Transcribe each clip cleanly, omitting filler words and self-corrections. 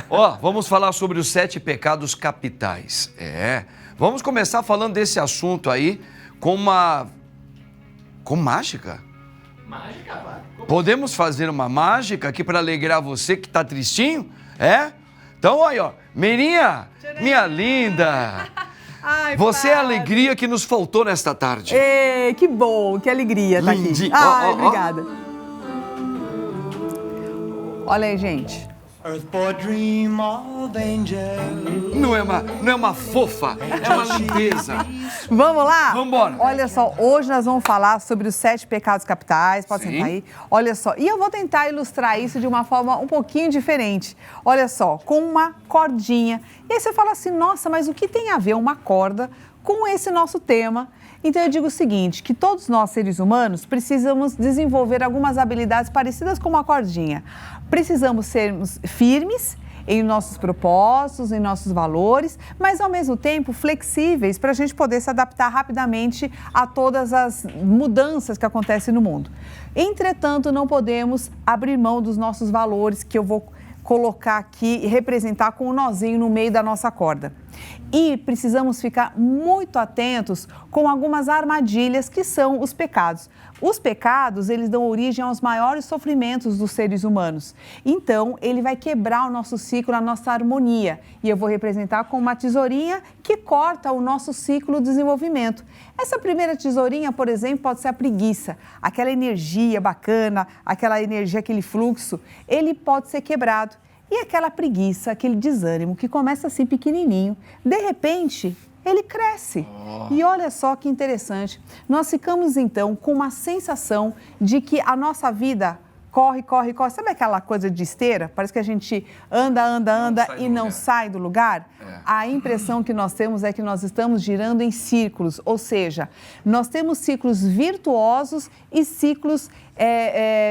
Ó, vamos falar sobre os 7 pecados capitais. Vamos começar falando desse assunto aí com mágica. Mágica, pai? Podemos fazer uma mágica aqui para alegrar você que tá tristinho? Então aí, ó, Meirinha, minha linda. Ai, Você é a padre. alegria que nos faltou nesta tarde. Ei, que bom, que alegria tá aqui. Lindinho. Ai, Ó. obrigada. Olha aí, gente. Earth for dream of angel. Não é uma fofa, é uma lindeza. Vamos lá? Vambora. Olha só, hoje nós vamos falar sobre os 7 pecados capitais. Pode Sim. sentar aí. Olha só, e eu vou tentar ilustrar isso de uma forma um pouquinho diferente. Olha só, com uma cordinha. E aí você fala assim, nossa, mas o que tem a ver uma corda com esse nosso tema? Então eu digo o seguinte, que todos nós seres humanos precisamos desenvolver algumas habilidades parecidas com uma cordinha. Precisamos sermos firmes em nossos propósitos, em nossos valores, mas ao mesmo tempo flexíveis para a gente poder se adaptar rapidamente a todas as mudanças que acontecem no mundo. Entretanto, não podemos abrir mão dos nossos valores, que eu vou colocar aqui e representar com um nozinho no meio da nossa corda. E precisamos ficar muito atentos com algumas armadilhas que são os pecados. Os pecados, eles dão origem aos maiores sofrimentos dos seres humanos. Então, ele vai quebrar o nosso ciclo, a nossa harmonia. E eu vou representar com uma tesourinha que corta o nosso ciclo de desenvolvimento. Essa primeira tesourinha, por exemplo, pode ser a preguiça. Aquela energia bacana, aquela energia, aquele fluxo, ele pode ser quebrado. E aquela preguiça, aquele desânimo que começa assim pequenininho, de repente, ele cresce. E olha só que interessante, nós ficamos então com uma sensação de que a nossa vida corre. Sabe aquela coisa de esteira? Parece que a gente anda e não sai do lugar. A impressão que nós temos é que nós estamos girando em círculos, ou seja, nós temos ciclos virtuosos e ciclos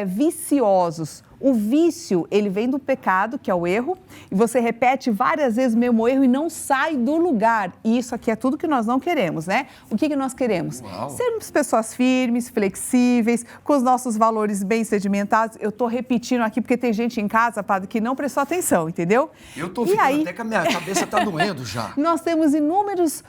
viciosos. O vício, ele vem do pecado, que é o erro, e você repete várias vezes o mesmo erro e não sai do lugar. E isso aqui é tudo que nós não queremos, né? O que nós queremos? Uau. Sermos pessoas firmes, flexíveis, com os nossos valores bem sedimentados. Eu estou repetindo aqui porque tem gente em casa, padre, que não prestou atenção, entendeu? Eu tô E ficando aí, até que a minha cabeça tá doendo já. nós temos inúmeros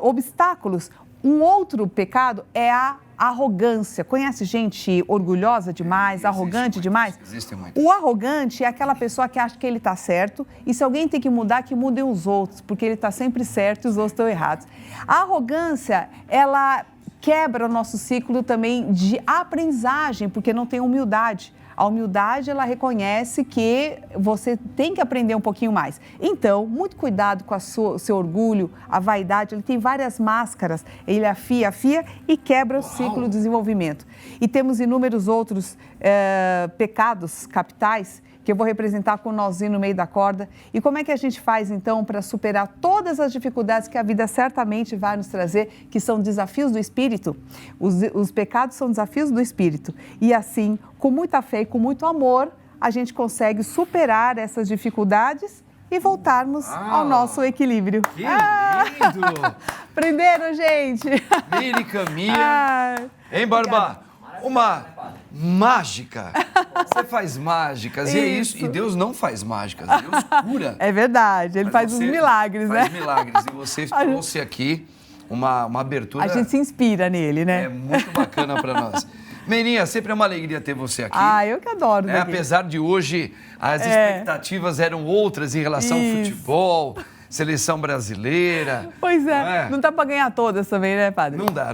obstáculos. Um outro pecado é a arrogância. Conhece gente orgulhosa demais, arrogante demais? Existem muito. O arrogante é aquela pessoa que acha que ele está certo e se alguém tem que mudar, que mudem os outros, porque ele está sempre certo e os outros estão errados. A arrogância, ela quebra o nosso ciclo também de aprendizagem, porque não tem humildade. A humildade, ela reconhece que você tem que aprender um pouquinho mais. Então, muito cuidado com o seu orgulho, a vaidade. Ele tem várias máscaras. Ele afia e quebra o ciclo de desenvolvimento. E temos inúmeros outros pecados capitais que eu vou representar com um nozinho no meio da corda. E como é que a gente faz, então, para superar todas as dificuldades que a vida certamente vai nos trazer, que são desafios do espírito? Os pecados são desafios do espírito. E assim, com muita fé e com muito amor, a gente consegue superar essas dificuldades e voltarmos ao nosso equilíbrio. Que lindo! Aprenderam, gente? Meire Caminha. Hein, Barba? Uma mágica. Você faz mágicas. E é isso. E Deus não faz mágicas. Deus cura. É verdade. Ele faz os milagres, né? Faz milagres. E você trouxe aqui uma abertura. A gente se inspira nele, né? É muito bacana para nós. Meirinha, sempre é uma alegria ter você aqui. Eu que adoro. Né? Apesar de hoje as expectativas eram outras em relação ao futebol, seleção brasileira. Pois é, não dá para ganhar todas também, né, padre? Não dá.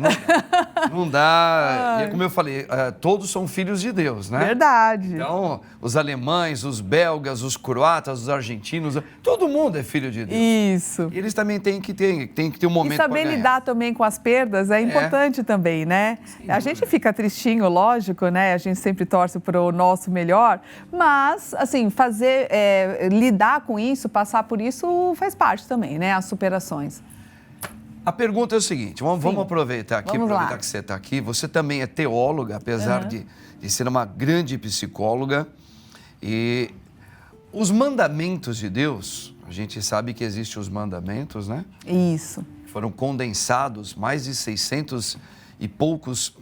Não dá. E como eu falei, todos são filhos de Deus, né? Verdade. Então, os alemães, os belgas, os croatas, os argentinos, todo mundo é filho de Deus. Isso. E eles também têm que ter um momento para ganhar. E saber lidar também com as perdas é importante também, né? A gente fica tristinho, lógico, né? A gente sempre torce para o nosso melhor, mas, assim, lidar com isso, passar por isso faz parte também, né? As superações. A pergunta é o seguinte, vamos aproveitar aqui, aproveitar que você está aqui. Você também é teóloga, apesar de ser uma grande psicóloga. E os mandamentos de Deus, a gente sabe que existem os mandamentos, né? Isso. Foram condensados mais de 600 e poucos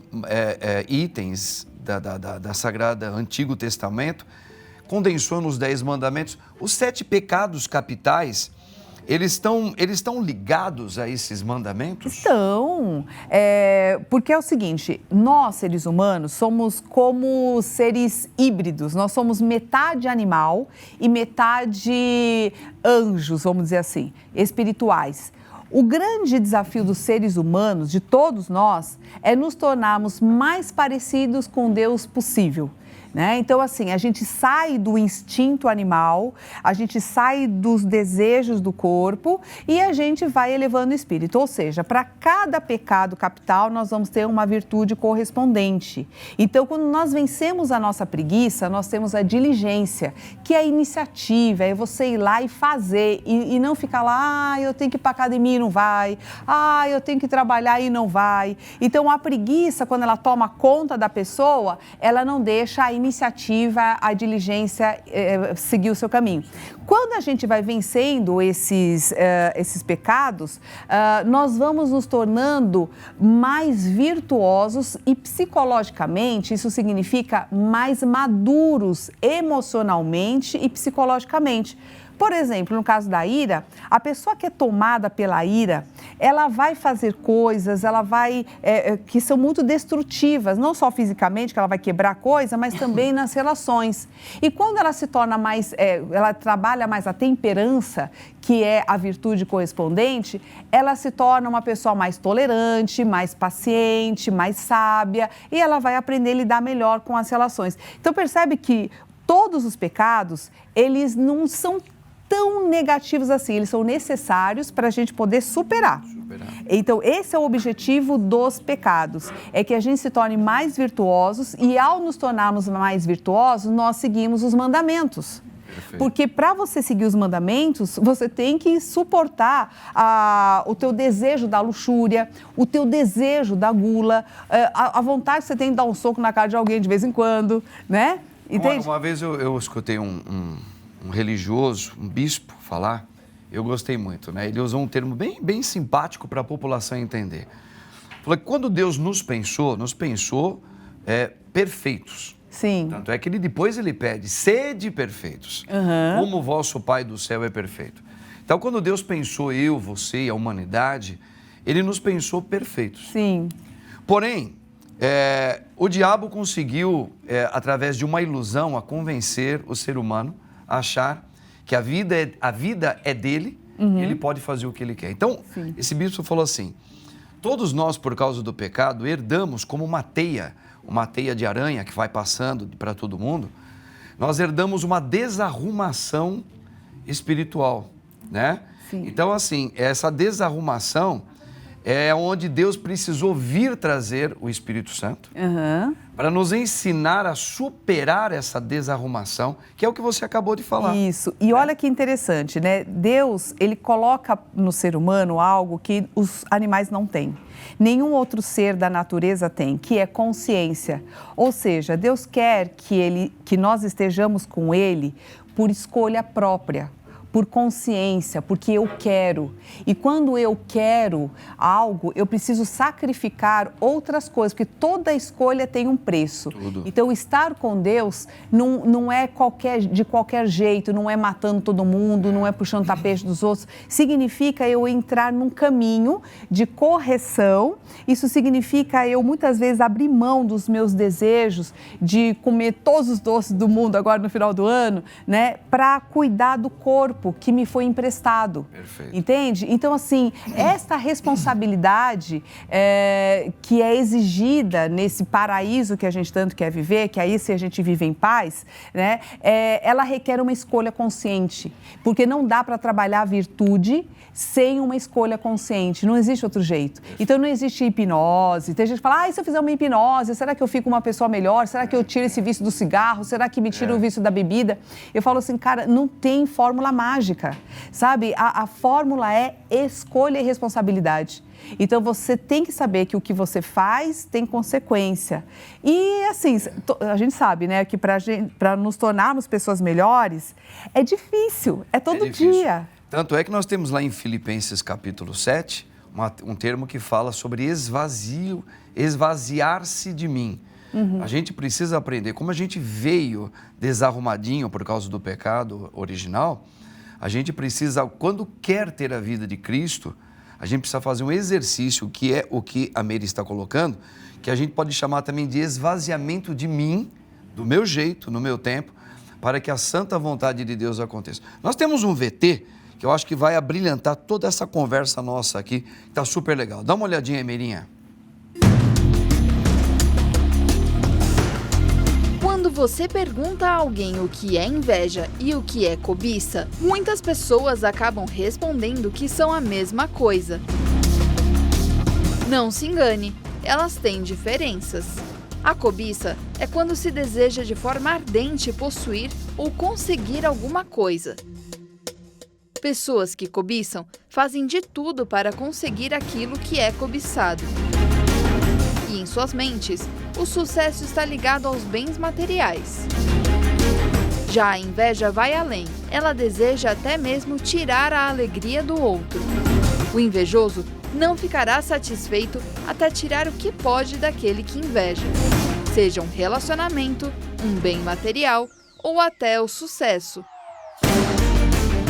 itens da Sagrada Antigo Testamento, condensou nos 10 mandamentos. Os 7 pecados capitais, eles estão ligados a esses mandamentos? Estão, porque é o seguinte, nós, seres humanos, somos como seres híbridos, nós somos metade animal e metade anjos, vamos dizer assim, espirituais. O grande desafio dos seres humanos, de todos nós, é nos tornarmos mais parecidos com Deus possível. Né? Então, assim, a gente sai do instinto animal, a gente sai dos desejos do corpo e a gente vai elevando o espírito. Ou seja, para cada pecado capital, nós vamos ter uma virtude correspondente. Então, quando nós vencemos a nossa preguiça, nós temos a diligência, que é a iniciativa, é você ir lá e fazer e não ficar lá, eu tenho que ir para a academia e não vai, eu tenho que trabalhar e não vai. Então, a preguiça, quando ela toma conta da pessoa, ela não deixa a iniciativa, a diligência seguir o seu caminho. Quando a gente vai vencendo esses pecados, nós vamos nos tornando mais virtuosos e psicologicamente, isso significa mais maduros emocionalmente e psicologicamente. Por exemplo, no caso da ira, a pessoa que é tomada pela ira, ela vai fazer coisas, que são muito destrutivas, não só fisicamente, que ela vai quebrar coisa, mas também nas relações. E quando ela se torna mais, ela trabalha mais a temperança, que é a virtude correspondente, ela se torna uma pessoa mais tolerante, mais paciente, mais sábia, e ela vai aprender a lidar melhor com as relações. Então, percebe que todos os pecados, eles não são tão negativos assim, eles são necessários para a gente poder superar. Então, esse é o objetivo dos pecados, é que a gente se torne mais virtuosos e ao nos tornarmos mais virtuosos, nós seguimos os mandamentos. Perfeito. Porque para você seguir os mandamentos, você tem que suportar o teu desejo da luxúria, o teu desejo da gula, a vontade que você tem de dar um soco na cara de alguém de vez em quando, né? Entende? Uma vez eu escutei um religioso, um bispo falar, eu gostei muito, né? Ele usou um termo bem simpático para a população entender. Falou que quando Deus nos pensou perfeitos. Sim. Tanto é que depois ele pede, sede perfeitos, como o vosso Pai do céu é perfeito. Então, quando Deus pensou eu, você e a humanidade, ele nos pensou perfeitos. Sim. Porém, o diabo conseguiu, através de uma ilusão, a convencer o ser humano a achar que a vida é dele e ele pode fazer o que ele quer. Então, esse bispo falou assim, todos nós, por causa do pecado, herdamos como uma teia de aranha que vai passando para todo mundo, nós herdamos uma desarrumação espiritual, né? Sim. Então, assim, essa desarrumação é onde Deus precisou vir trazer o Espírito Santo para nos ensinar a superar essa desarrumação, que é o que você acabou de falar. Isso. E olha que interessante, né? Deus, ele coloca no ser humano algo que os animais não têm. Nenhum outro ser da natureza tem, que é consciência. Ou seja, Deus quer que nós estejamos com Ele por escolha própria, por consciência, porque eu quero. E quando eu quero algo, eu preciso sacrificar outras coisas, porque toda escolha tem um preço. Tudo. Então, estar com Deus não é de qualquer jeito, não é matando todo mundo, não é puxando tapete dos outros. Significa eu entrar num caminho de correção. Isso significa eu, muitas vezes, abrir mão dos meus desejos de comer todos os doces do mundo agora no final do ano, né, para cuidar do corpo que me foi emprestado. Perfeito. Entende? Então, assim, esta responsabilidade que é exigida nesse paraíso que a gente tanto quer viver, que aí se a gente vive em paz, né, ela requer uma escolha consciente, porque não dá para trabalhar a virtude sem uma escolha consciente, não existe outro jeito. Então, não existe hipnose. Tem gente que fala, se eu fizer uma hipnose, será que eu fico uma pessoa melhor? Será que eu tiro esse vício do cigarro? Será que me tira o vício da bebida? Eu falo assim, cara, não tem fórmula mágica, sabe? A fórmula é escolha e responsabilidade. Então, você tem que saber que o que você faz tem consequência. E, assim, a gente sabe, né, que para nos tornarmos pessoas melhores, é difícil, é todo dia. Tanto é que nós temos lá em Filipenses capítulo 7, um termo que fala sobre esvaziar-se de mim. A gente precisa aprender. Como a gente veio desarrumadinho por causa do pecado original, a gente precisa, quando quer ter a vida de Cristo, a gente precisa fazer um exercício, que é o que a Mary está colocando, que a gente pode chamar também de esvaziamento de mim, do meu jeito, no meu tempo, para que a santa vontade de Deus aconteça. Nós temos um VT que eu acho que vai abrilhantar toda essa conversa nossa aqui, que está super legal. Dá uma olhadinha aí, Meirinha. Quando você pergunta a alguém o que é inveja e o que é cobiça, muitas pessoas acabam respondendo que são a mesma coisa. Não se engane, elas têm diferenças. A cobiça é quando se deseja de forma ardente possuir ou conseguir alguma coisa. Pessoas que cobiçam fazem de tudo para conseguir aquilo que é cobiçado. E em suas mentes, o sucesso está ligado aos bens materiais. Já a inveja vai além. Ela deseja até mesmo tirar a alegria do outro. O invejoso não ficará satisfeito até tirar o que pode daquele que inveja. Seja um relacionamento, um bem material ou até o sucesso.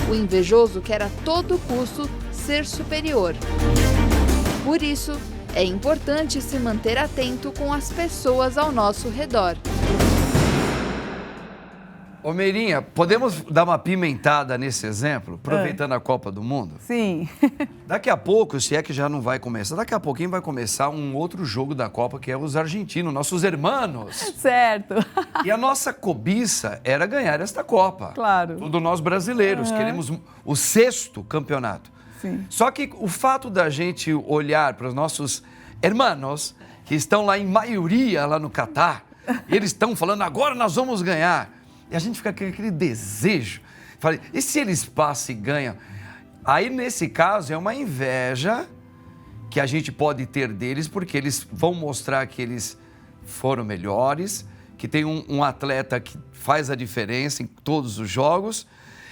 O invejoso quer a todo custo ser superior. Por isso, é importante se manter atento com as pessoas ao nosso redor. Ô Meirinha, podemos dar uma pimentada nesse exemplo, aproveitando a Copa do Mundo? Sim. Daqui a pouco, se é que já não vai começar, daqui a pouquinho vai começar um outro jogo da Copa, que é os argentinos, nossos irmãos. Certo. E a nossa cobiça era ganhar esta Copa. Claro. Tudo nós brasileiros, queremos o 6º campeonato. Sim. Só que o fato da gente olhar para os nossos irmãos, que estão lá em maioria, lá no Catar, e eles estão falando, agora nós vamos ganhar. E a gente fica com aquele desejo. Falei, e se eles passam e ganham? Aí, nesse caso, é uma inveja que a gente pode ter deles, porque eles vão mostrar que eles foram melhores, que tem um atleta que faz a diferença em todos os jogos.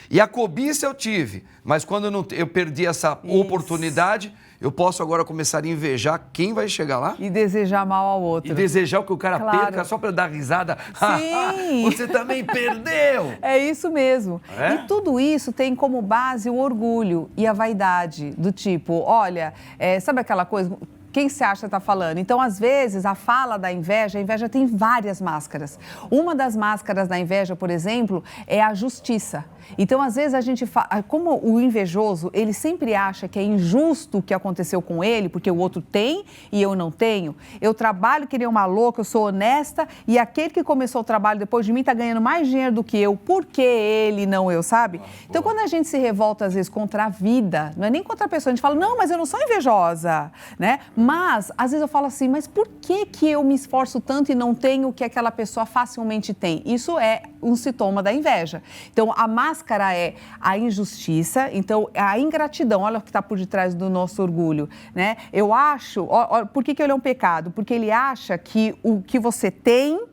E a cobiça eu tive, mas quando eu perdi essa oportunidade, eu posso agora começar a invejar quem vai chegar lá. E desejar mal ao outro. E desejar que o cara perca só para dar risada. Sim. Você também perdeu. É isso mesmo. É? E tudo isso tem como base o orgulho e a vaidade, do tipo, olha, sabe aquela coisa... Quem se acha está falando? Então, às vezes, a fala da inveja, a inveja tem várias máscaras. Uma das máscaras da inveja, por exemplo, é a justiça. Então, às vezes, a gente fala, como o invejoso, ele sempre acha que é injusto o que aconteceu com ele, porque o outro tem e eu não tenho. Eu trabalho que nem uma louca, eu sou honesta, e aquele que começou o trabalho depois de mim está ganhando mais dinheiro do que eu, por que ele, não eu, sabe? Então, quando a gente se revolta, às vezes, contra a vida, não é nem contra a pessoa, a gente fala, não, mas eu não sou invejosa, né? Mas, às vezes eu falo assim, mas por que eu me esforço tanto e não tenho o que aquela pessoa facilmente tem? Isso é um sintoma da inveja. Então, a máscara é a injustiça, então, a ingratidão, olha o que está por detrás do nosso orgulho, né? Eu acho, por que ele é um pecado? Porque ele acha que o que você tem,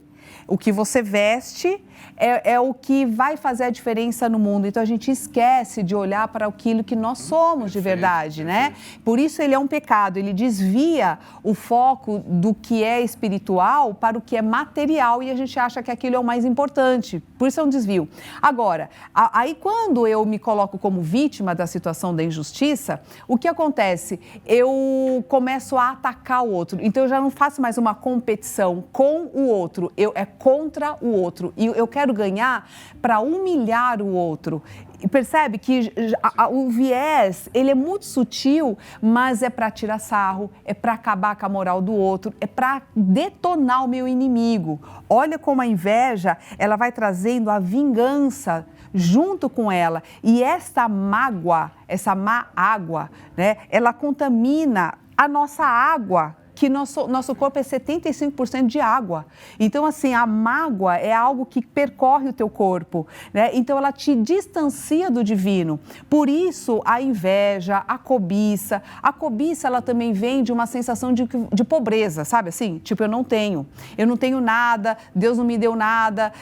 o que você veste, é o que vai fazer a diferença no mundo. Então, a gente esquece de olhar para aquilo que nós somos de verdade, né? Por isso, ele é um pecado. Ele desvia o foco do que é espiritual para o que é material e a gente acha que aquilo é o mais importante. Por isso, é um desvio. Agora, aí quando eu me coloco como vítima da situação da injustiça, o que acontece? Eu começo a atacar o outro. Então, eu já não faço mais uma competição com o outro. É contra o outro. E eu quero ganhar para humilhar o outro. E percebe que o viés, ele é muito sutil, mas é para tirar sarro, é para acabar com a moral do outro, é para detonar o meu inimigo. Olha como a inveja, ela vai trazendo a vingança junto com ela. E essa mágoa, essa má água, né, ela contamina a nossa água, que nosso corpo é 75% de água. Então, assim, a mágoa é algo que percorre o teu corpo, né? Então, ela te distancia do divino. Por isso, a inveja, a cobiça, ela também vem de uma sensação de pobreza, sabe assim? Tipo, eu não tenho nada, Deus não me deu nada.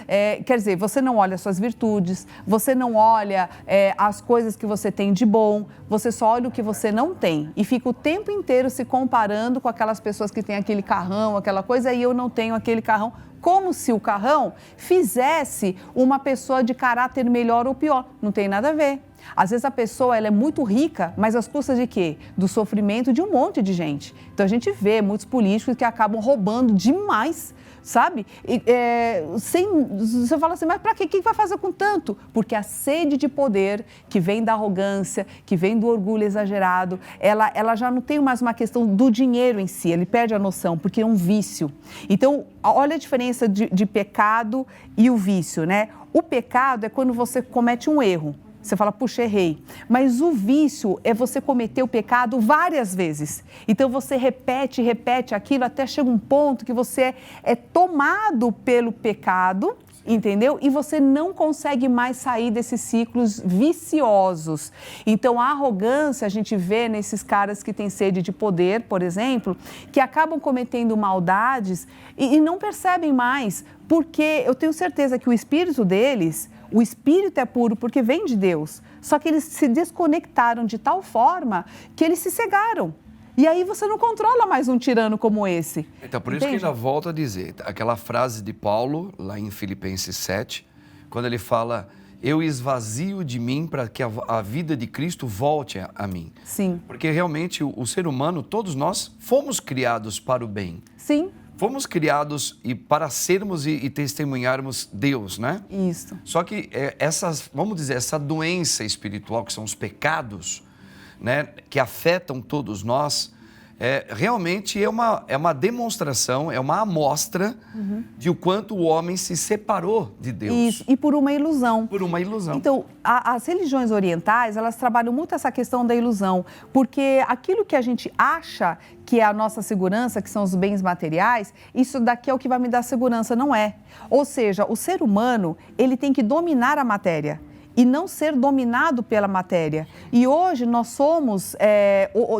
Quer dizer, você não olha as suas virtudes, você não olha as coisas que você tem de bom, você só olha o que você não tem e fica o tempo inteiro se comparando com aquelas pessoas que têm aquele carrão, aquela coisa, e eu não tenho aquele carrão. Como se o carrão fizesse uma pessoa de caráter melhor ou pior. Não tem nada a ver. Às vezes a pessoa ela é muito rica, mas às custas de quê? Do sofrimento de um monte de gente. Então a gente vê muitos políticos que acabam roubando demais, sabe? Você fala assim, mas para quê? O que vai fazer com tanto? Porque a sede de poder que vem da arrogância, que vem do orgulho exagerado, ela já não tem mais uma questão do dinheiro em si, ele perde a noção, porque é um vício. Então, olha a diferença de pecado e o vício, né? O pecado é quando você comete um erro. Você fala, puxa, errei. Mas o vício é você cometer o pecado várias vezes. Então, você repete aquilo até chega um ponto que você é tomado pelo pecado, entendeu? E você não consegue mais sair desses ciclos viciosos. Então, a arrogância, a gente vê nesses caras que têm sede de poder, por exemplo, que acabam cometendo maldades e não percebem mais, porque eu tenho certeza que o espírito deles... O espírito é puro porque vem de Deus, só que eles se desconectaram de tal forma que eles se cegaram. E aí você não controla mais um tirano como esse. Então, por isso que ainda volto a dizer, aquela frase de Paulo, lá em Filipenses 7, quando ele fala, eu esvazio de mim para que a vida de Cristo volte a mim. Sim. Porque realmente o ser humano, todos nós, fomos criados para o bem. Sim. Fomos criados para sermos e testemunharmos Deus, né? Isso. Só que essa doença espiritual, que são os pecados, né, que afetam todos nós, realmente é uma demonstração, é uma amostra de o quanto o homem se separou de Deus. Isso, e por uma ilusão. Por uma ilusão. Então, as religiões orientais, elas trabalham muito essa questão da ilusão, porque aquilo que a gente acha que é a nossa segurança, que são os bens materiais, isso daqui é o que vai me dar segurança, não é. Ou seja, o ser humano, ele tem que dominar a matéria e não ser dominado pela matéria. E hoje nós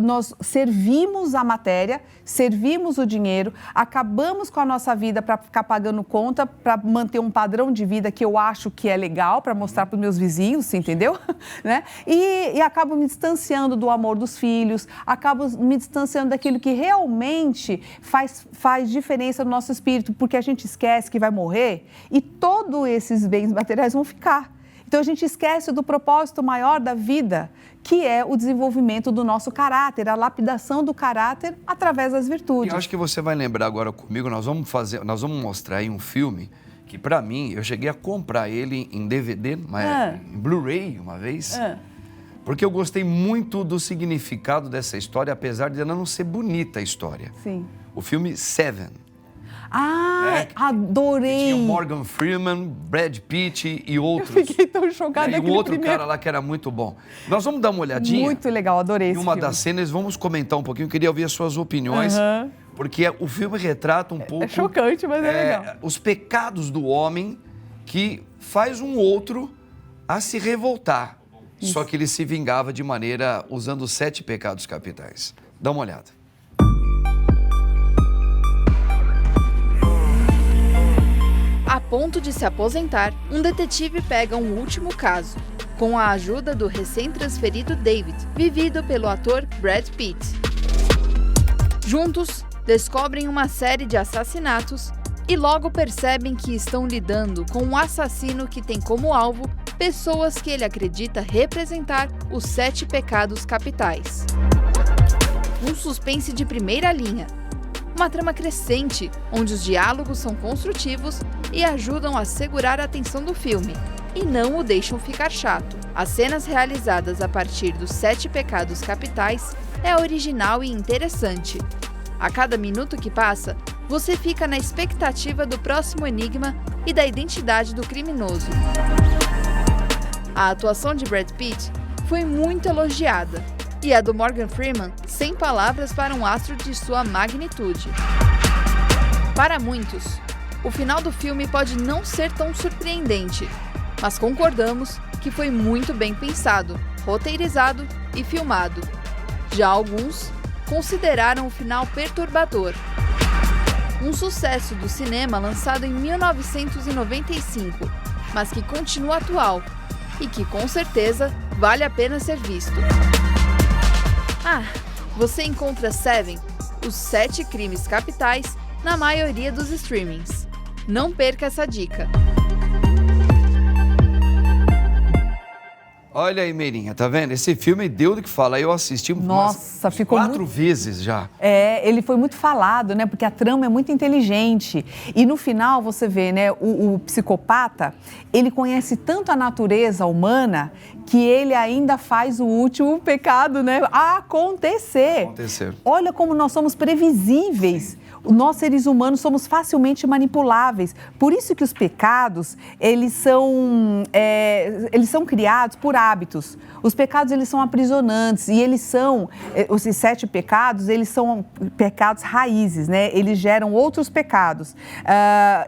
nós servimos a matéria, servimos o dinheiro, acabamos com a nossa vida para ficar pagando conta, para manter um padrão de vida que eu acho que é legal, para mostrar para os meus vizinhos, entendeu? Né? E acabo me distanciando do amor dos filhos, acabo me distanciando daquilo que realmente faz diferença no nosso espírito, porque a gente esquece que vai morrer e todos esses bens materiais vão ficar. Então, a gente esquece do propósito maior da vida, que é o desenvolvimento do nosso caráter, a lapidação do caráter através das virtudes. Eu acho que você vai lembrar agora comigo, nós vamos mostrar aí um filme que, para mim, eu cheguei a comprar ele em DVD, em Blu-ray uma vez, porque eu gostei muito do significado dessa história, apesar de ela não ser bonita a história. Sim. O filme Seven. Adorei! Tinha Morgan Freeman, Brad Pitt e outros. Eu fiquei tão chocada. E um outro cara lá que era muito bom. Nós vamos dar uma olhadinha. Muito legal, adorei esse filme. Em uma filme. das cenas, vamos comentar um pouquinho. Eu queria ouvir as suas opiniões, porque o filme retrata um pouco... É chocante, mas é legal. Os pecados do homem que faz um outro a se revoltar. Isso. Só que ele se vingava de maneira usando os 7 pecados capitais. Dá uma olhada. A ponto de se aposentar, um detetive pega um último caso, com a ajuda do recém-transferido David, vivido pelo ator Brad Pitt. Juntos, descobrem uma série de assassinatos e logo percebem que estão lidando com um assassino que tem como alvo pessoas que ele acredita representar os 7 pecados capitais. Um suspense de primeira linha. Uma trama crescente, onde os diálogos são construtivos e ajudam a segurar a atenção do filme, e não o deixam ficar chato. As cenas realizadas a partir dos 7 pecados capitais é original e interessante. A cada minuto que passa, você fica na expectativa do próximo enigma e da identidade do criminoso. A atuação de Brad Pitt foi muito elogiada. E a do Morgan Freeman, sem palavras para um astro de sua magnitude. Para muitos, o final do filme pode não ser tão surpreendente, mas concordamos que foi muito bem pensado, roteirizado e filmado. Já alguns consideraram o final perturbador. Um sucesso do cinema lançado em 1995, mas que continua atual e que, com certeza, vale a pena ser visto. Você encontra Seven, Os 7 crimes capitais na maioria dos streamings. Não perca essa dica. Olha aí, Meirinha, tá vendo? Esse filme deu do que fala. Eu assisti ficou 4 vezes já. Ele foi muito falado, né? Porque a trama é muito inteligente. E no final você vê, né? O psicopata, ele conhece tanto a natureza humana que ele ainda faz o último pecado, né? Acontecer. Olha como nós somos previsíveis. Sim. Nós, seres humanos, somos facilmente manipuláveis. Por isso que os pecados, eles são criados por hábitos. Os pecados, eles são aprisionantes e eles são, esses 7 pecados, eles são pecados raízes, né? Eles geram outros pecados.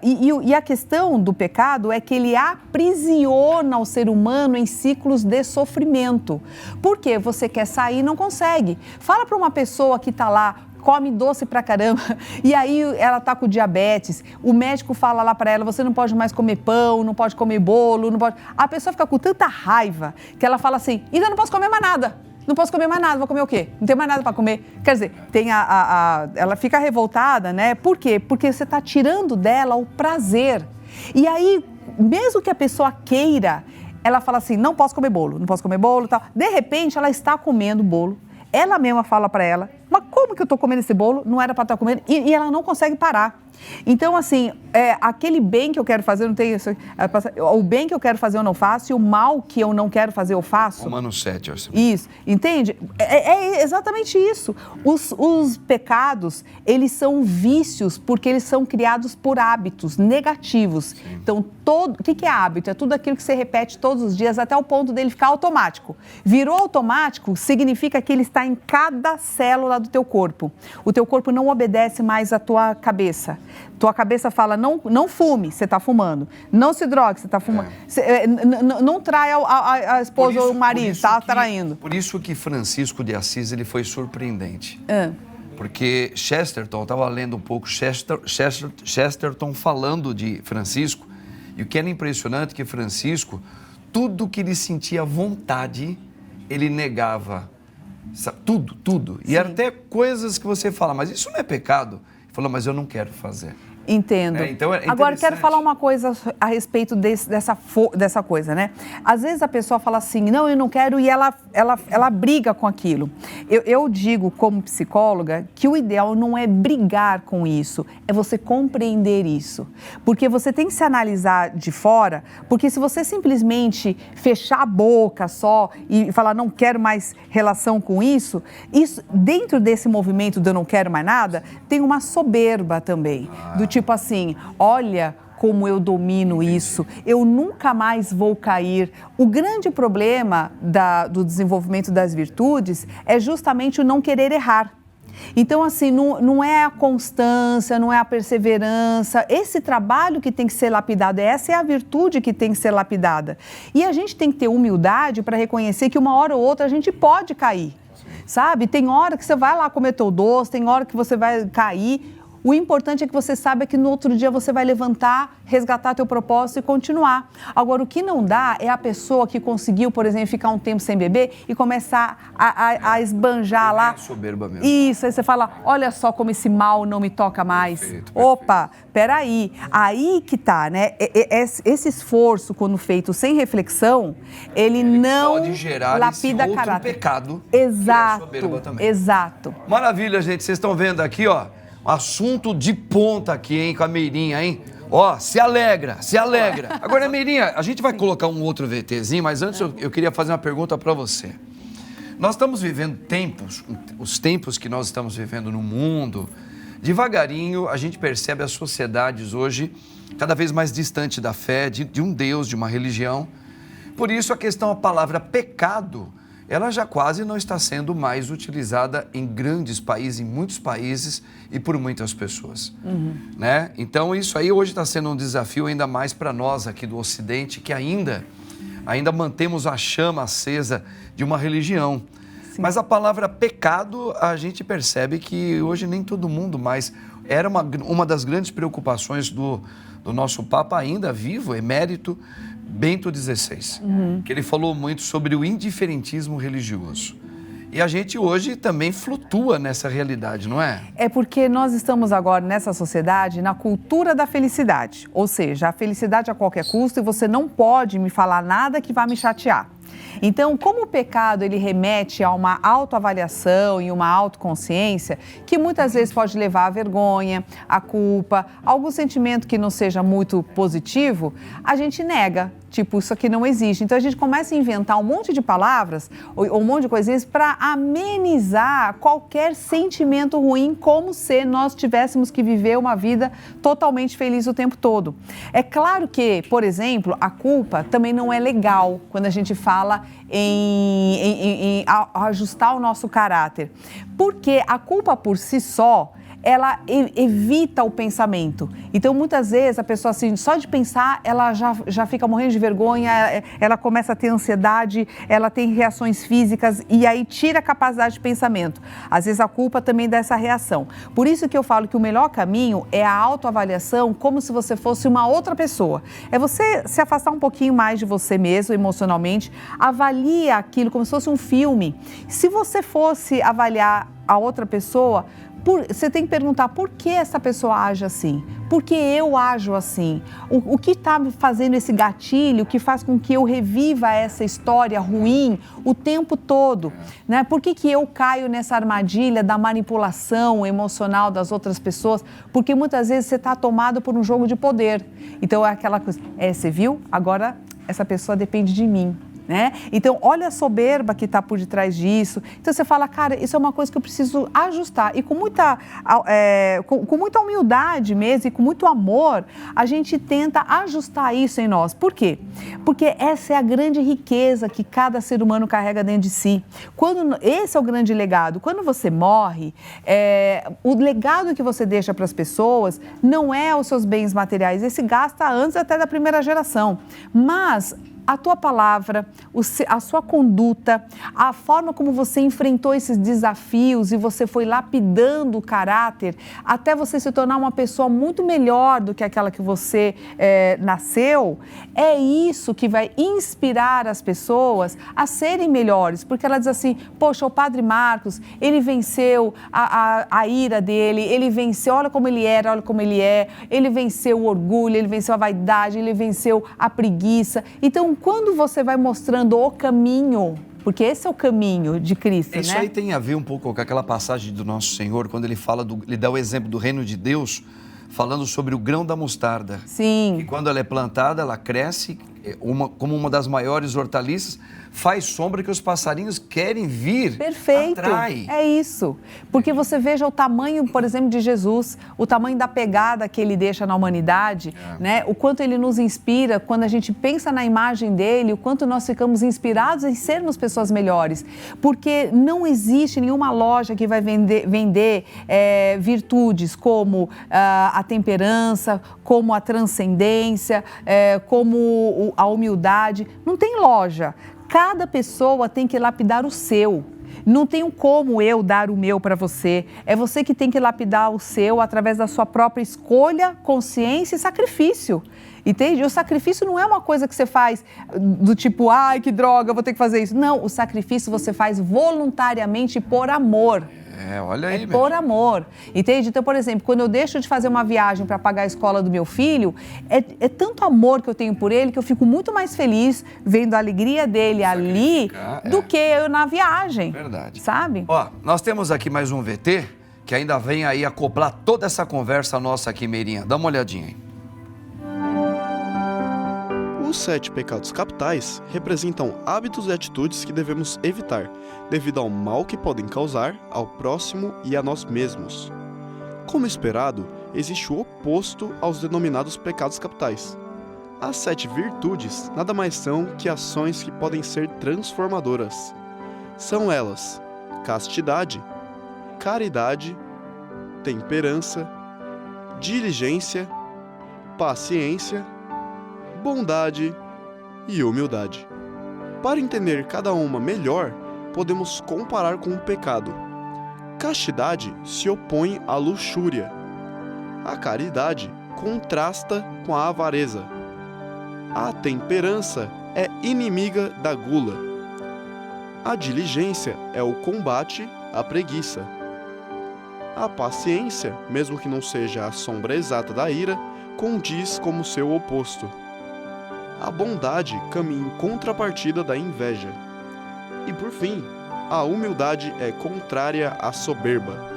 E a questão do pecado é que ele aprisiona o ser humano em ciclos de sofrimento. Por quê? Você quer sair e não consegue. Fala para uma pessoa que está lá, come doce pra caramba, e aí ela tá com diabetes, o médico fala lá pra ela, você não pode mais comer pão, não pode comer bolo, não pode... A pessoa fica com tanta raiva que ela fala assim, então eu não posso comer mais nada. Não posso comer mais nada, vou comer o quê? Não tem mais nada para comer. Quer dizer, ela fica revoltada, né? Por quê? Porque você está tirando dela o prazer. E aí, mesmo que a pessoa queira, ela fala assim, não posso comer bolo e tal. De repente, ela está comendo bolo. Ela mesma fala para ela, mas como que eu estou comendo esse bolo? Não era para estar comendo. E ela não consegue parar. Então, assim, aquele bem que eu quero fazer, não tem isso. O bem que eu quero fazer eu não faço e o mal que eu não quero fazer eu faço. Romanos 7, assim. Isso, entende? É exatamente isso. Os pecados, eles são vícios porque eles são criados por hábitos negativos. Sim. Então, o que é hábito? É tudo aquilo que você repete todos os dias até o ponto dele ficar automático. Virou automático, significa que ele está em cada célula do teu corpo. O teu corpo não obedece mais à tua cabeça. Tua cabeça fala, não fume, você está fumando. Não se drogue, você está fumando. Não trai a esposa ou o marido, está traindo. Por isso que Francisco de Assis ele foi surpreendente. Porque Chesterton, eu estava lendo um pouco Chesterton falando de Francisco, e o que era impressionante é que Francisco, tudo que ele sentia vontade, ele negava. Tudo. E eram até coisas que você fala, mas isso não é pecado. Ele falou, mas eu não quero fazer. Entendo. Então Agora, quero falar uma coisa a respeito dessa coisa, né? Às vezes a pessoa fala assim, não, eu não quero, e ela briga com aquilo. Eu digo, como psicóloga, que o ideal não é brigar com isso, é você compreender isso. Porque você tem que se analisar de fora, porque se você simplesmente fechar a boca só e falar, não quero mais relação com isso, dentro desse movimento do eu não quero mais nada, tem uma soberba também, do tipo assim, olha como eu domino isso, eu nunca mais vou cair. O grande problema do desenvolvimento das virtudes é justamente o não querer errar. Então, assim, não é a constância, não é a perseverança, esse trabalho que tem que ser lapidado, essa é a virtude que tem que ser lapidada. E a gente tem que ter humildade para reconhecer que uma hora ou outra a gente pode cair, sabe? Tem hora que você vai lá comer teu doce, tem hora que você vai cair. O importante é que você saiba que no outro dia você vai levantar, resgatar teu propósito e continuar. Agora, o que não dá é a pessoa que conseguiu, por exemplo, ficar um tempo sem beber e começar a esbanjar lá. É soberba mesmo. Isso, aí você fala, olha só como esse mal não me toca mais. Perfeito. Opa, peraí. Aí que tá, né? Esse esforço, quando feito sem reflexão, ele não pode gerar lapida esse outro caráter. Pecado. Exato, que é a soberba também. exato. Maravilha, gente. Vocês estão vendo aqui, ó. Assunto de ponta aqui, hein, com a Meirinha, hein? Ó, se alegra. Agora, Meirinha, a gente vai colocar um outro VTzinho, mas antes eu queria fazer uma pergunta para você. Nós estamos vivendo os tempos que nós estamos vivendo no mundo, devagarinho a gente percebe as sociedades hoje cada vez mais distante da fé, de um Deus, de uma religião. Por isso a palavra pecado, ela já quase não está sendo mais utilizada em grandes países, em muitos países e por muitas pessoas. Né? Então, isso aí hoje está sendo um desafio ainda mais para nós aqui do Ocidente, que ainda mantemos a chama acesa de uma religião. Sim. Mas a palavra pecado, a gente percebe que hoje nem todo mundo mais... Era uma das grandes preocupações do nosso Papa ainda vivo, emérito, Bento XVI, que ele falou muito sobre o indiferentismo religioso. E a gente hoje também flutua nessa realidade, não é? É porque nós estamos agora nessa sociedade na cultura da felicidade. Ou seja, a felicidade a qualquer custo e você não pode me falar nada que vá me chatear. Então, como o pecado ele remete a uma autoavaliação e uma autoconsciência, que muitas vezes pode levar à vergonha, à culpa, algum sentimento que não seja muito positivo, a gente nega. Tipo, isso aqui não existe. Então, a gente começa a inventar um monte de palavras ou um monte de coisinhas para amenizar qualquer sentimento ruim, como se nós tivéssemos que viver uma vida totalmente feliz o tempo todo. É claro que, por exemplo, a culpa também não é legal quando a gente fala em ajustar o nosso caráter. Porque a culpa por si só, ela evita o pensamento. Então, muitas vezes, a pessoa, assim, só de pensar, ela já fica morrendo de vergonha, ela começa a ter ansiedade, ela tem reações físicas e aí tira a capacidade de pensamento. Às vezes, a culpa também dá essa reação. Por isso que eu falo que o melhor caminho é a autoavaliação como se você fosse uma outra pessoa. É você se afastar um pouquinho mais de você mesmo, emocionalmente, avalie aquilo como se fosse um filme. Se você fosse avaliar a outra pessoa, você tem que perguntar por que essa pessoa age assim, por que eu ajo assim, o que está fazendo esse gatilho que faz com que eu reviva essa história ruim o tempo todo, né? Por que eu caio nessa armadilha da manipulação emocional das outras pessoas? Porque muitas vezes você está tomado por um jogo de poder. Então é aquela coisa, você viu? Agora essa pessoa depende de mim. Né? Então, olha a soberba que está por detrás disso. Então, você fala, cara, isso é uma coisa que eu preciso ajustar. E com muita humildade mesmo e com muito amor, a gente tenta ajustar isso em nós. Por quê? Porque essa é a grande riqueza que cada ser humano carrega dentro de si. Esse é o grande legado. Quando você morre, o legado que você deixa para as pessoas não é os seus bens materiais. Esse gasta antes até da primeira geração. Mas a tua palavra, a sua conduta, a forma como você enfrentou esses desafios e você foi lapidando o caráter até você se tornar uma pessoa muito melhor do que aquela que você nasceu, é isso que vai inspirar as pessoas a serem melhores, porque ela diz assim, poxa, o Padre Marcos, ele venceu a ira dele, ele venceu, olha como ele era, olha como ele é, ele venceu o orgulho, ele venceu a vaidade, ele venceu a preguiça. Então, quando você vai mostrando o caminho, porque esse é o caminho de Cristo, Isso né? aí tem a ver um pouco com aquela passagem do nosso Senhor, quando ele fala, ele dá o exemplo do reino de Deus, falando sobre o grão da mostarda. Sim. E quando ela é plantada, ela cresce como uma das maiores hortaliças, faz sombra que os passarinhos querem vir. Perfeito, atrai. É isso. Porque você veja o tamanho, por exemplo, de Jesus, o tamanho da pegada que ele deixa na humanidade, né? O quanto ele nos inspira, quando a gente pensa na imagem dele, o quanto nós ficamos inspirados em sermos pessoas melhores. Porque não existe nenhuma loja que vai vender virtudes como a temperança, como a transcendência, como a humildade. Não tem loja. Cada pessoa tem que lapidar o seu. Não tem como eu dar o meu para você. É você que tem que lapidar o seu através da sua própria escolha, consciência e sacrifício. Entende? O sacrifício não é uma coisa que você faz do tipo, ai, que droga, vou ter que fazer isso. Não, o sacrifício você faz voluntariamente por amor. Olha aí, por amor, entende? Então, por exemplo, quando eu deixo de fazer uma viagem para pagar a escola do meu filho, é tanto amor que eu tenho por ele que eu fico muito mais feliz vendo a alegria dele ali do que eu na viagem. Verdade. Sabe? Ó, nós temos aqui mais um VT que ainda vem aí acoplar toda essa conversa nossa aqui, Meirinha. Dá uma olhadinha aí. Os 7 pecados capitais representam hábitos e atitudes que devemos evitar, devido ao mal que podem causar ao próximo e a nós mesmos. Como esperado, existe o oposto aos denominados pecados capitais. As 7 virtudes nada mais são que ações que podem ser transformadoras. São elas: castidade, caridade, temperança, diligência, paciência, bondade e humildade. Para entender cada uma melhor, podemos comparar com o pecado. Castidade se opõe à luxúria. A caridade contrasta com a avareza. A temperança é inimiga da gula. A diligência é o combate à preguiça. A paciência, mesmo que não seja a sombra exata da ira, condiz como seu oposto. A bondade caminha em contrapartida da inveja. E por fim, a humildade é contrária à soberba.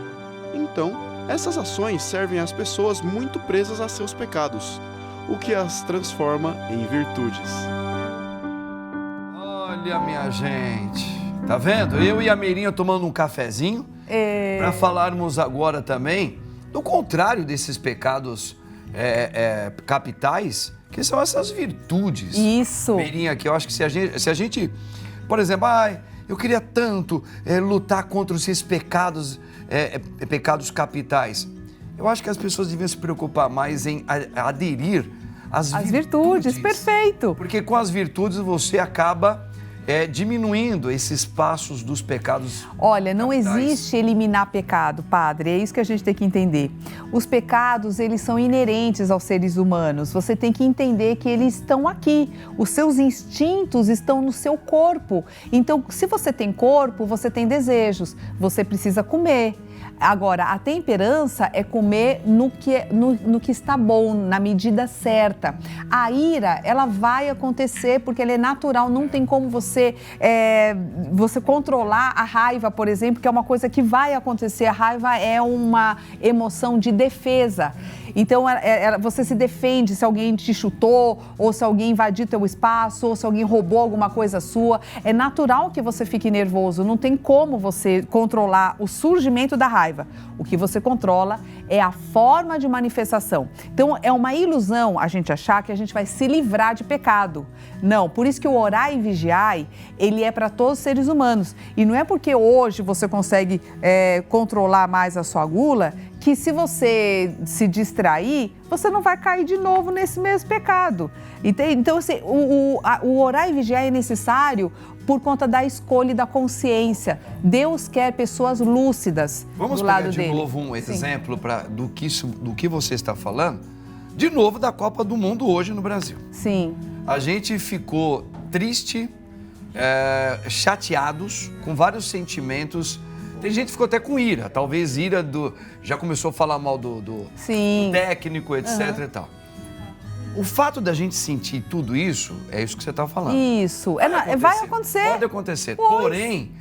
Então, essas ações servem às pessoas muito presas a seus pecados, o que as transforma em virtudes. Olha, minha gente, tá vendo? Eu e a Meirinha tomando um cafezinho para falarmos agora também do contrário desses pecados capitais, que são essas virtudes. Isso. Meirinha, que eu acho que se a gente, por exemplo, eu queria tanto lutar contra esses pecados, pecados capitais. Eu acho que as pessoas deviam se preocupar mais em aderir às virtudes. Perfeito. Porque com as virtudes você acaba diminuindo esses passos dos pecados. Olha, não capitais. existe eliminar pecado, padre, é isso que a gente tem que entender. Os pecados, eles são inerentes aos seres humanos, você tem que entender que eles estão aqui, os seus instintos estão no seu corpo. Então, se você tem corpo, você tem desejos, você precisa comer. Agora, a temperança é comer no que está bom, na medida certa. A ira, ela vai acontecer porque ela é natural, não tem como você controlar a raiva, por exemplo, que é uma coisa que vai acontecer. A raiva é uma emoção de defesa. Então, você se defende se alguém te chutou, ou se alguém invadiu teu espaço, ou se alguém roubou alguma coisa sua. É natural que você fique nervoso, não tem como você controlar o surgimento da raiva. O que você controla é a forma de manifestação. Então, é uma ilusão a gente achar que a gente vai se livrar de pecado. Não, por isso que o orai e vigiai, ele é para todos os seres humanos. E não é porque hoje você consegue controlar mais a sua gula, que se você se distrair, você não vai cair de novo nesse mesmo pecado. Então, assim, o orar e vigiar é necessário por conta da escolha e da consciência. Deus quer pessoas lúcidas do lado dele. Vamos pegar de novo um exemplo do que você está falando, de novo da Copa do Mundo hoje no Brasil. Sim. A gente ficou triste, chateados, com vários sentimentos. Tem gente que ficou até com ira, talvez ira já começou a falar mal do técnico, etc. e tal. O fato da gente sentir tudo isso, é isso que você está falando. Isso, vai acontecer. Pode acontecer. Porém,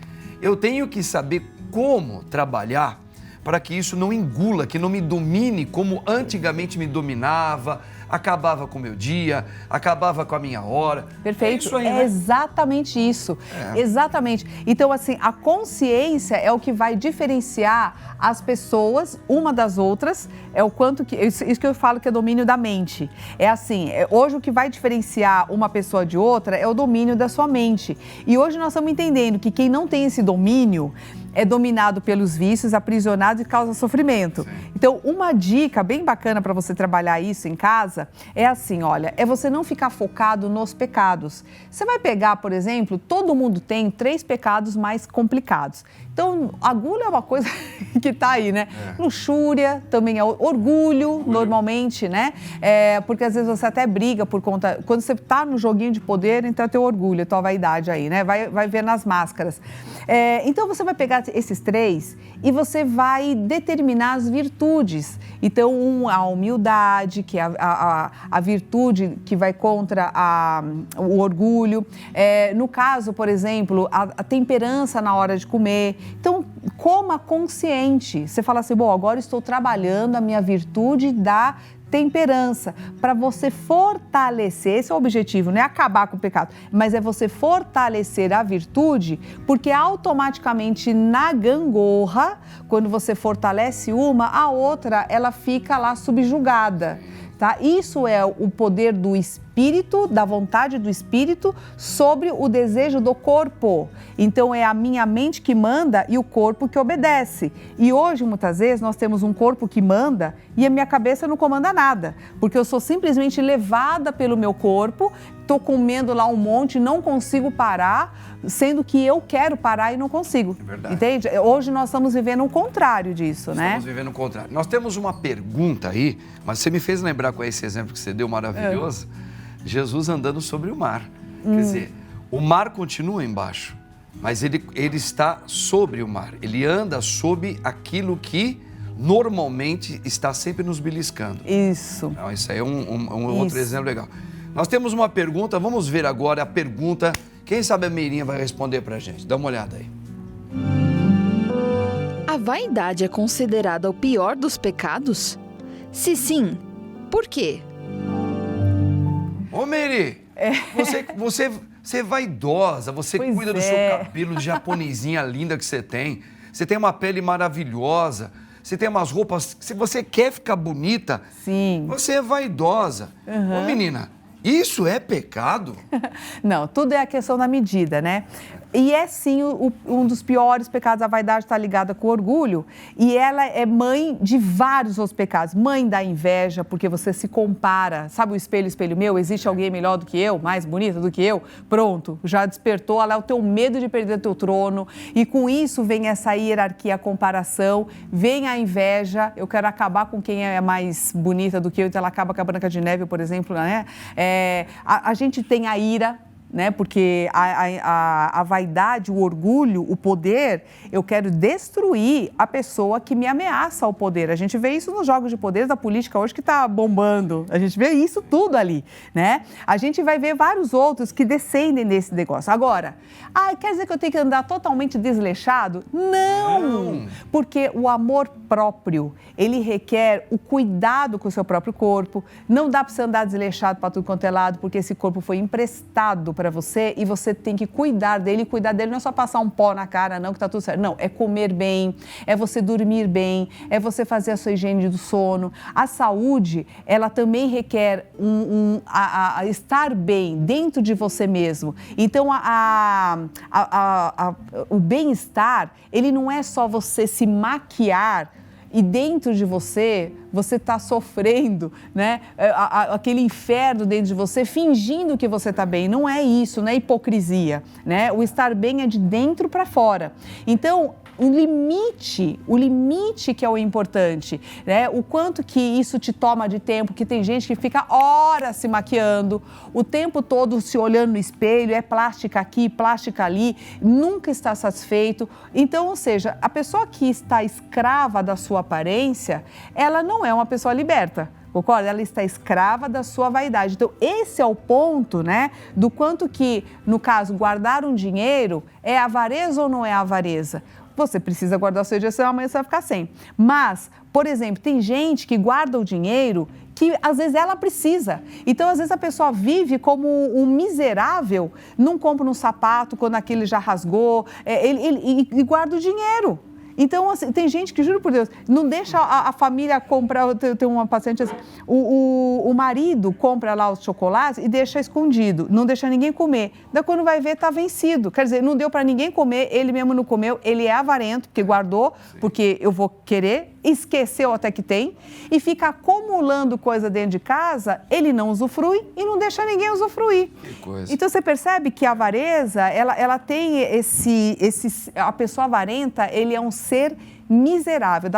eu tenho que saber como trabalhar para que isso não engula, que não me domine como antigamente me dominava, acabava com o meu dia, acabava com a minha hora. Perfeito, isso aí, né? Exatamente isso, exatamente. Então, assim, a consciência é o que vai diferenciar as pessoas uma das outras, é o quanto que, isso que eu falo que é domínio da mente. É assim, hoje o que vai diferenciar uma pessoa de outra é o domínio da sua mente. E hoje nós estamos entendendo que quem não tem esse domínio é dominado pelos vícios, aprisionado e causa sofrimento. Sim. Então, uma dica bem bacana para você trabalhar isso em casa é assim, olha, é você não ficar focado nos pecados. Você vai pegar, por exemplo, todo mundo tem 3 pecados mais complicados. Então, a gula é uma coisa que está aí, né? Luxúria, também é orgulho, normalmente, né? Porque às vezes você até briga por conta... Quando você está no joguinho de poder, então é teu orgulho, é tua vaidade aí, né? Vai ver nas máscaras. Então, você vai pegar esses 3 e você vai determinar as virtudes. Então, a humildade, que é a virtude que vai contra o orgulho. No caso, por exemplo, a temperança na hora de comer. Então, coma consciente. Você fala assim, bom, agora estou trabalhando a minha virtude da temperança, para você fortalecer, esse é o objetivo, não é acabar com o pecado, mas é você fortalecer a virtude, porque automaticamente na gangorra, quando você fortalece uma, a outra, ela fica lá subjugada. Tá? Isso é o poder do espírito, da vontade do espírito sobre o desejo do corpo. Então, é a minha mente que manda e o corpo que obedece. E hoje, muitas vezes, nós temos um corpo que manda e a minha cabeça não comanda nada, porque eu sou simplesmente levada pelo meu corpo, estou comendo lá um monte, não consigo parar, sendo que eu quero parar e não consigo. É verdade. Entende? Hoje nós estamos vivendo o contrário disso, né? Estamos vivendo o contrário. Nós temos uma pergunta aí, mas você me fez lembrar com esse exemplo que você deu maravilhoso, Jesus andando sobre o mar. Quer dizer, o mar continua embaixo, mas ele está sobre o mar. Ele anda sob aquilo que normalmente está sempre nos beliscando. Isso. Então, isso aí é um outro exemplo legal. Nós temos uma pergunta, vamos ver agora a pergunta. Quem sabe a Meirinha vai responder pra gente. Dá uma olhada aí. A vaidade é considerada o pior dos pecados? Se sim, por quê? Ô, Meiri, você é vaidosa, você Pois cuida do seu cabelo de japonesinha linda que você tem. Você tem uma pele maravilhosa, você tem umas roupas... Se você quer ficar bonita, Sim. Você é vaidosa. Ô, menina, isso é pecado? Não, tudo é a questão da medida, né? E é sim um dos piores pecados. A vaidade está ligada com o orgulho e ela é mãe de vários outros pecados. Mãe da inveja, porque você se compara. Sabe o espelho, espelho meu? Existe alguém melhor do que eu, mais bonita do que eu? Pronto, já despertou lá o teu medo de perder o teu trono. E com isso vem essa hierarquia, a comparação, vem a inveja. Eu quero acabar com quem é mais bonita do que eu, então ela acaba com a Branca de Neve, por exemplo, né? A gente tem a ira, né? Porque a vaidade, o orgulho, o poder, eu quero destruir a pessoa que me ameaça ao poder. A gente vê isso nos jogos de poder da política hoje que está bombando. A gente vê isso tudo ali, né? A gente vai ver vários outros que descendem desse negócio. Agora, quer dizer que eu tenho que andar totalmente desleixado? Não! Porque o amor próprio, ele requer o cuidado com o seu próprio corpo. Não dá para você andar desleixado para tudo quanto é lado, porque esse corpo foi emprestado para você e você tem que cuidar dele. E cuidar dele não é só passar um pó na cara, não, que tá tudo certo. Não, é comer bem, é você dormir bem, é você fazer a sua higiene do sono. A saúde, ela também requer estar bem dentro de você mesmo. Então, o bem-estar, ele não é só você se maquiar e dentro de você está sofrendo, né? Aquele inferno dentro de você, fingindo que você está bem. Não é isso, não é hipocrisia, né? O estar bem é de dentro para fora. Então, o limite que é o importante, né? O quanto que isso te toma de tempo, que tem gente que fica horas se maquiando, o tempo todo se olhando no espelho, é plástica aqui, plástica ali, nunca está satisfeito. Então, ou seja, a pessoa que está escrava da sua aparência, ela não é uma pessoa liberta. Concorda? Ela está escrava da sua vaidade. Então, esse é o ponto, né? Do quanto que, no caso, guardar um dinheiro é avareza ou não é avareza? Você precisa guardar o seu dinheiro, senão amanhã você vai ficar sem. Mas, por exemplo, tem gente que guarda o dinheiro que às vezes ela precisa. Então, às vezes a pessoa vive como um miserável, não compra um sapato quando aquele já rasgou, e guarda o dinheiro. Então, assim, tem gente que, juro por Deus, não deixa a família comprar. Eu tenho uma paciente assim, o marido compra lá os chocolates e deixa escondido, não deixa ninguém comer. Daí, quando vai ver, está vencido. Quer dizer, não deu para ninguém comer, ele mesmo não comeu, ele é avarento, porque guardou, porque eu vou querer, esqueceu até que tem, e fica acumulando coisa dentro de casa, ele não usufrui e não deixa ninguém usufruir. Que coisa. Então, você percebe que a avareza, ela tem a pessoa avarenta, ele é um ser miserável.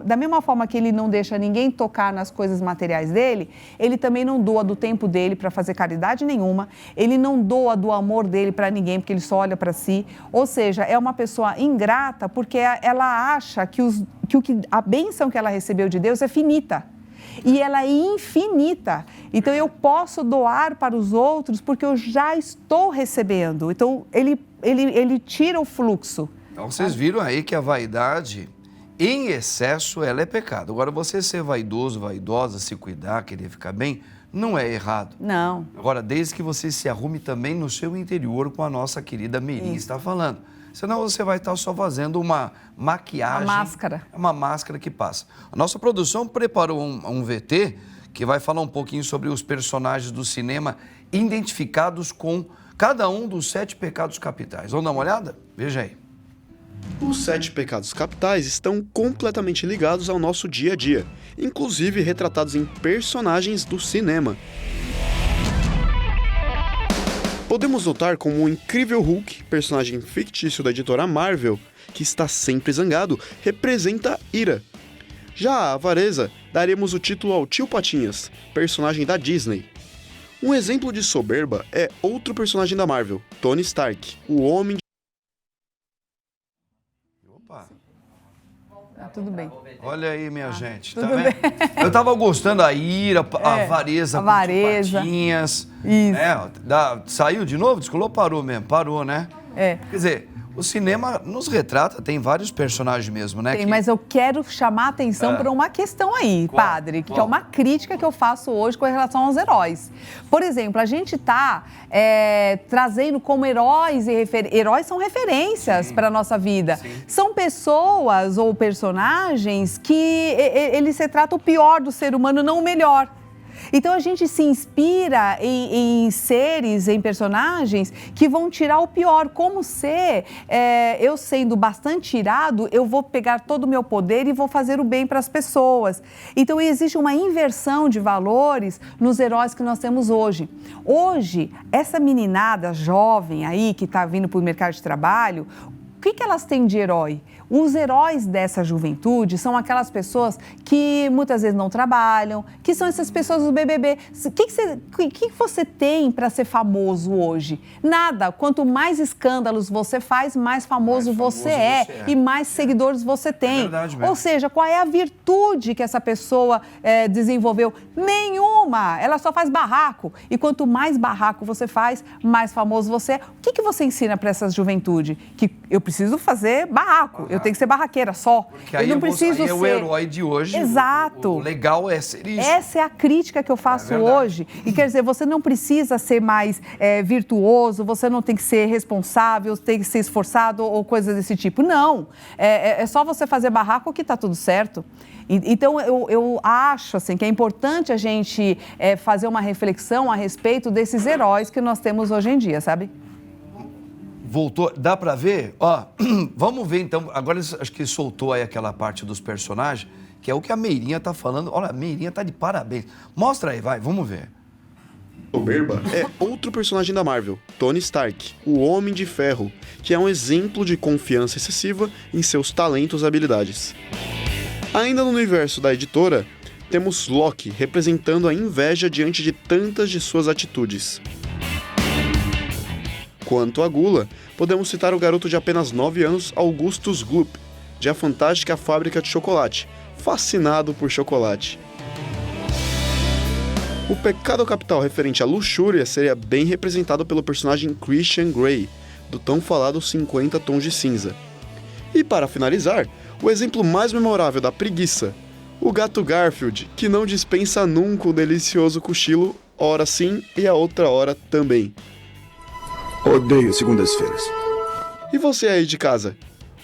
Da mesma forma que ele não deixa ninguém tocar nas coisas materiais dele, ele também não doa do tempo dele para fazer caridade nenhuma, ele não doa do amor dele para ninguém, porque ele só olha para si. Ou seja, é uma pessoa ingrata porque ela acha que a bênção que ela recebeu de Deus é finita. E ela é infinita. Então, eu posso doar para os outros porque eu já estou recebendo. Então, ele tira o fluxo. Então, vocês viram aí que a vaidade, em excesso, ela é pecado. Agora, você ser vaidoso, vaidosa, se cuidar, querer ficar bem, não é errado. Não. Agora, desde que você se arrume também no seu interior, com a nossa querida Meirinha está falando. Senão você vai estar só fazendo uma maquiagem. Uma máscara. Uma máscara que passa. A nossa produção preparou um VT que vai falar um pouquinho sobre os personagens do cinema identificados com cada um dos 7 pecados capitais. Vamos dar uma olhada? Veja aí. Os 7 pecados capitais estão completamente ligados ao nosso dia a dia, inclusive retratados em personagens do cinema. Podemos notar como o incrível Hulk, personagem fictício da editora Marvel, que está sempre zangado, representa ira. Já a avareza, daremos o título ao Tio Patinhas, personagem da Disney. Um exemplo de soberba é outro personagem da Marvel, Tony Stark, o Homem Opa. Tudo bem. Olha aí, minha gente. Tá tudo vendo? Eu tava gostando da ira, a avareza, a avareza. Patinhas. Isso. Saiu de novo? Descolou, parou mesmo. Parou, né? É. Quer dizer, o cinema nos retrata, tem vários personagens mesmo, né? Tem, mas eu quero chamar a atenção para uma questão aí, padre, que é uma crítica que eu faço hoje com relação aos heróis. Por exemplo, a gente está trazendo como heróis heróis são referências para a nossa vida. Sim. São pessoas ou personagens que eles retratam o pior do ser humano, não o melhor. Então a gente se inspira em seres, em personagens que vão tirar o pior. Como eu sendo bastante irado, eu vou pegar todo o meu poder e vou fazer o bem para as pessoas. Então existe uma inversão de valores nos heróis que nós temos hoje. Hoje, essa meninada jovem aí que está vindo para o mercado de trabalho, o que elas têm de herói? Os heróis dessa juventude são aquelas pessoas que muitas vezes não trabalham, que são essas pessoas do BBB. O que você tem para ser famoso hoje? Nada. Quanto mais escândalos você faz, mais famoso você é e mais seguidores você tem. É verdade mesmo. Ou seja, qual é a virtude que essa pessoa desenvolveu? Nenhuma. Ela só faz barraco. E quanto mais barraco você faz, mais famoso você é. O que você ensina para essa juventude? Que eu preciso fazer barraco. Eu tenho que ser barraqueira só. Porque eu não preciso ser... o herói de hoje. Exato. O legal é ser isso. Essa é a crítica que eu faço hoje. E quer dizer, você não precisa ser mais virtuoso, você não tem que ser responsável, tem que ser esforçado ou coisas desse tipo. Não. É só você fazer barraco que está tudo certo. Então, eu acho assim, que é importante a gente fazer uma reflexão a respeito desses heróis que nós temos hoje em dia, sabe? Voltou, dá pra ver? Ó, vamos ver então, agora acho que soltou aí aquela parte dos personagens, que é o que a Meirinha tá falando. Olha, a Meirinha tá de parabéns. Mostra aí, vai, vamos ver. Soberba é outro personagem da Marvel, Tony Stark, o Homem de Ferro, que é um exemplo de confiança excessiva em seus talentos e habilidades. Ainda no universo da editora, temos Loki representando a inveja diante de tantas de suas atitudes. Quanto a Gula, podemos citar o garoto de apenas 9 anos, Augustus Gloop, de A Fantástica Fábrica de Chocolate, fascinado por chocolate. O pecado capital referente à luxúria seria bem representado pelo personagem Christian Grey, do tão falado 50 Tons de Cinza. E para finalizar, o exemplo mais memorável da preguiça, o gato Garfield, que não dispensa nunca o delicioso cochilo, ora sim e a outra hora também. Odeio segundas-feiras. E você aí de casa?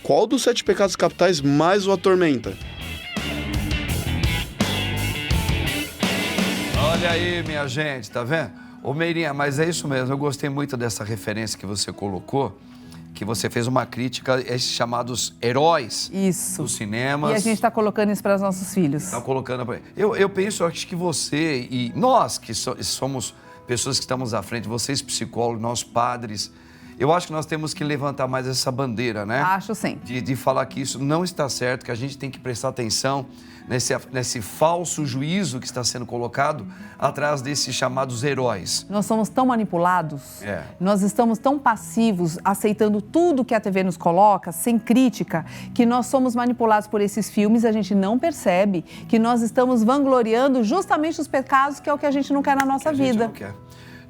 Qual dos 7 pecados capitais mais o atormenta? Olha aí, minha gente, tá vendo? Ô, Meirinha, mas é isso mesmo. Eu gostei muito dessa referência que você colocou, que você fez uma crítica a esses chamados heróis dos cinemas. E a gente está colocando isso para os nossos filhos. Está colocando para... Eu penso, acho que você e nós, que somos pessoas que estamos à frente, vocês psicólogos, nós padres, eu acho que nós temos que levantar mais essa bandeira, né? Acho sim. De falar que isso não está certo, que a gente tem que prestar atenção nesse falso juízo que está sendo colocado atrás desses chamados heróis. Nós somos tão manipulados, nós estamos tão passivos, aceitando tudo que a TV nos coloca, sem crítica, que nós somos manipulados por esses filmes e a gente não percebe que nós estamos vangloriando justamente os pecados, que é o que a gente não quer na nossa vida.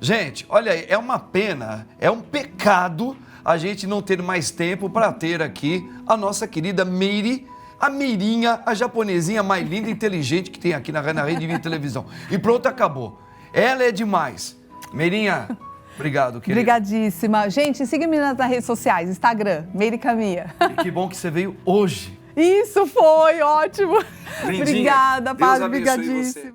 Gente, olha aí, é uma pena, é um pecado a gente não ter mais tempo para ter aqui a nossa querida Meire, a Meirinha, a japonesinha mais linda e inteligente que tem aqui na Rede Vida Televisão. E pronto, acabou. Ela é demais. Meirinha, obrigado, querida. Obrigadíssima. Gente, siga-me nas redes sociais, Instagram, Meire Caminha. E que bom que você veio hoje. Isso foi ótimo. Lindinha. Obrigada, Paz, obrigadíssima.